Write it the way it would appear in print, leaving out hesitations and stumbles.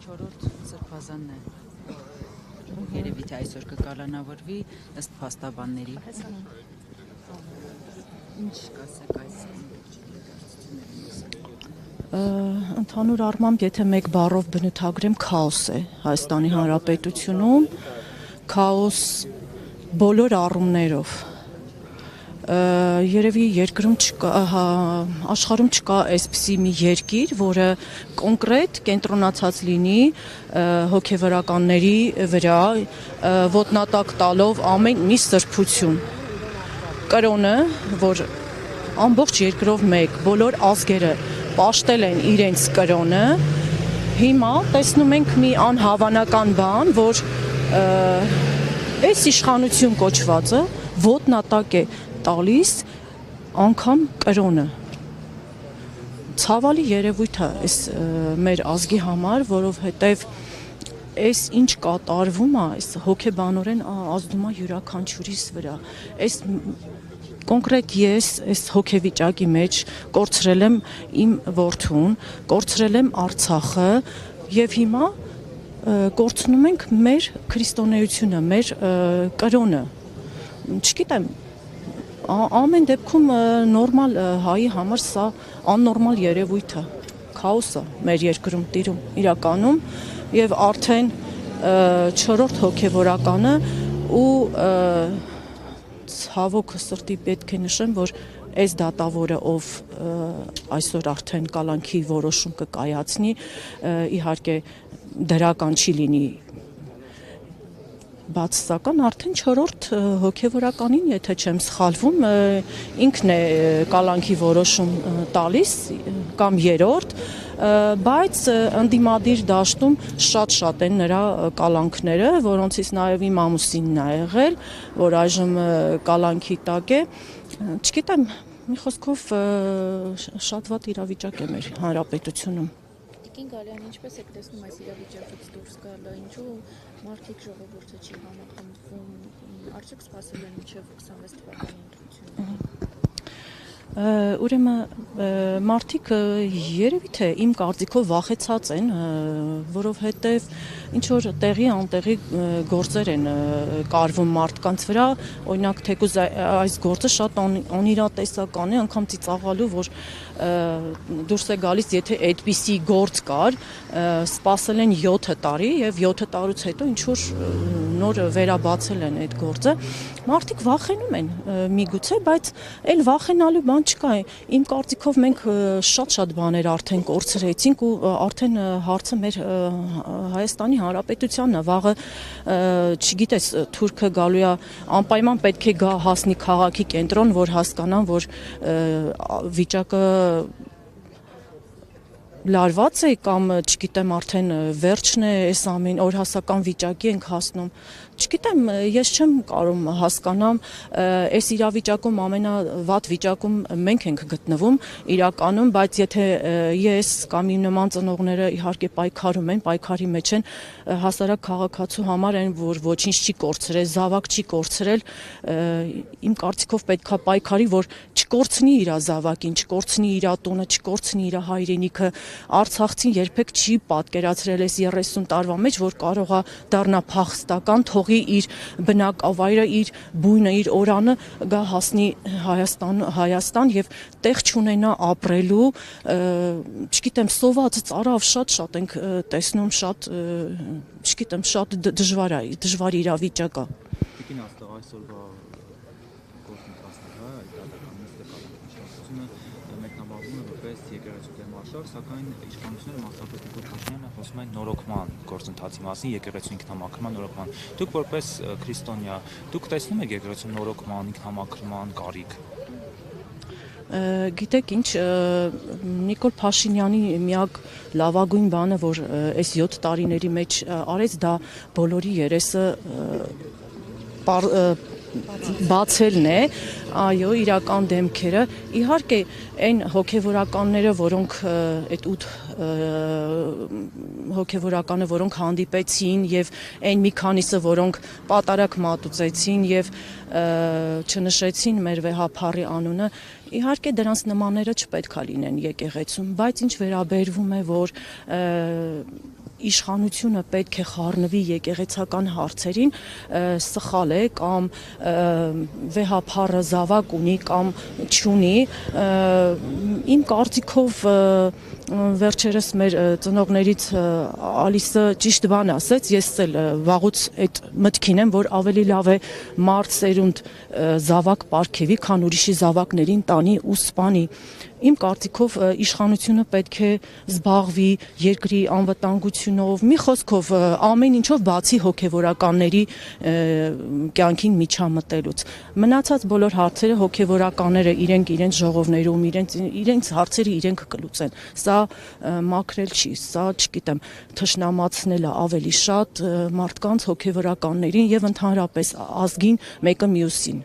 4-րդ սրբազանն է։ Երևի թե այսօր կկալանավորվի ըստ փաստաբանների։ Ինչ կասեք այս Ընդհանուր առմամբ, եթե մեկ բառով բնութագրեմ, քաոս է Հայաստանի Հանրապետությունում, քաոս բոլոր առումներով։ Երևի երկրում չկա, աշխարհում չկա այսպիսի մի երկիր, որը կոնկրետ կենտրոնացած լինի հոգևորականների վրա, ոտնատակ տալով ամեն մի սրբություն։ Կրոնը, որ ամբողջ երկրով մեկ բոլոր ազգերը պաշտել են իրենց կրոնը, հիմա տեսնում ենք մի անհավանական բան, որ այս իշխանություն կոչվածը ոտնատակ է տալիս անգամ կրոնը։ Ցավալի երևույթ է այս մեր ազգի համար, որովհետև այս ինչ կատարվում է, այս հոգեբանորեն ազդում է յուրաքանչյուրիս վրա։ Այս կոնկրետ ես այս հոգեվիճակի մեջ կորցրել եմ իմ որդուն, կորցրել եմ Արցախը եւ հիմա կորցնում ենք մեր քրիստոնեությունը, մեր կրոնը։ Չգիտեմ, ամեն դեպքում նորմալ հայի համար սա աննորմալ երևույթ է, քաոսը մեր երկրում տիրում իրականում եւ արդեն 4-րդ հոգեվորականը ու ցավոք սրտի պետք է նշեմ, որ այս դատավորը, ով այսօր արդեն կալանքի որոշում կկայացնի, իհարկե դրական չի լինի, բացասական արդեն 4-րդ հոգևորականին, եթե չեմ սխալվում, ինքն է կալանքի որոշում տալիս կամ 3-րդ, բայց ընդդիմադիր դաշտում շատ են նրա կալանքները, որոնցից նաև իմ ամուսինն է եղել, որ այժմ կալանքի տակ է, չգիտեմ, մի խոսքով շատ վատ իրավիճակ է մեր հանրապետությունում։ Տիկին Գալյան, ինչպես եք տեսնում այս իրավիճակից դուրս գալը, ինչու մարդիկ ժողովուրդը չի համախմբվում, արդյոք սպասել են մինչև 26 թվականի ընտրությունները։ Ուրեմն մարդիկ երևի թե իմ կարծիքով վախեցած են, որովհետև ինչ որ տեղի անտեղի գործեր են կարվում մարդկանց վրա, օրինակ թեկուզ այս գործը շատ անիրատեսական է, անգամ ծիծաղալու, որ դուրս է գալիս, եթե այդպիսի գործ կար, սպասել են 7 տարի եւ 7 տարուց հետո ինչ որ նոր վերաբացել են այդ գործը, մարդիկ վախենում են միգուցե, բայց այլ վախենալու բան չկա, իմ կարծիքով մենք շատ բաներ արդեն կորցրեցինք ու արդեն հարցը մեր Հայաստանի Հանրապետությանն է, վաղը չգիտես թուրքը գալու է, անպայման պետք է գա հասնի քաղաքի կենտրոն, որ հասկանան, որ վիճակը լարված է կամ չգիտեմ արդեն վերջն է, այս ամեն օրհասական վիճակի ենք հասնում, չգիտեմ, ես չեմ կարող հասկանամ, այս իրավիճակում ամենավատ վիճակում մենք ենք գտնվում իրականում, բայց եթե ես կամ իմ նման ծնողները իհարկե պայքարում են, պայքարի մեջ են, հասարակ քաղաքացու համար են, որ ոչինչ չի կորցրել, զավակ չի կորցրել, իմ կարծիքով պետքա պայքարի, որ չկորցնի իր զավակին, չկորցնի իր տունը, չկորցնի իր հայրենիքը, Արցախցին երբեք չի պատկերացրել այս 30 տարվա մեջ, որ կարող է դառնա փախստական, թողի իր բնակավայրը, իր բույնը, իր օրանը գա հասնի Հայաստան եւ տեղ չունենա ապրելու, չգիտեմ, սոված ծարավ շատ ենք տեսնում, շատ, չգիտեմ, շատ դժվար իրավիճակ է։ Տիկին աստղ այսօրվա գործընթացը, մեկնաբանվում է որպես եկեղեցու դեմարշալ, սակայն իշխանությունները մասնավորապես Նիկոլ Փաշինյանը խոսում են նորոգման գործընթացի մասին, եկեղեցու ինքնամաքրման նորոգման։ Դուք որպես քրիստոնյա, դուք տեսնում եք եկեղեցու նորոգման, ինքնամաքրման կարիք։ Գիտեք ինչ, Նիկոլ Փաշինյանի միակ լավագույն բանը, որ այս 7 տարիների մեջ արեց, դա բոլորի երեսը բացելն է, այո, իրական դեմքերը, իհարկե այն հոգևորականները, որոնք այդ 8 հոգևորականը, որոնք հանդիպեցին եւ այն մի քանիսը, որոնք պատարակ մատուցեցին եւ չնշեցին մեր վեհափառի անունը, իհարկե դրանց նմանները չպետք է լինեն եկեղեցում, բայց ինչ վերաբերվում է, որ իշխանությունը պետք է խառնվի եկեղեցական հարցերին, սխալ է կամ վեհափառը զավակ ունի կամ չունի, իմ կարծիքով վերջերս մեր ծնողներից Ալիսը ճիշտ բան ասեց, ես էլ վաղուց այդ մտքին եմ, որ ավելի լավ է մարդ սերունդ զավակ պարգևի, քան ուրիշի զավակներին տանի ու սպանի։ Իմ կարծիքով իշխանությունը պետք է զբաղվի երկրի անվտանգությունով, մի խոսքով ամեն ինչով բացի հոգևորականների կյանքին միջամտելուց։ Մնացած բոլոր հարցերը հոգևորականները իրենց ժողովներում, իրենց հարցերը իրենք կլուծեն։ Սա մաքրել չի, սա, չգիտեմ, թշնամացնել է ավելի շատ մարդկանց հոգևորականներին եւ ընդհանրապես ազգին մեկը մյուսին։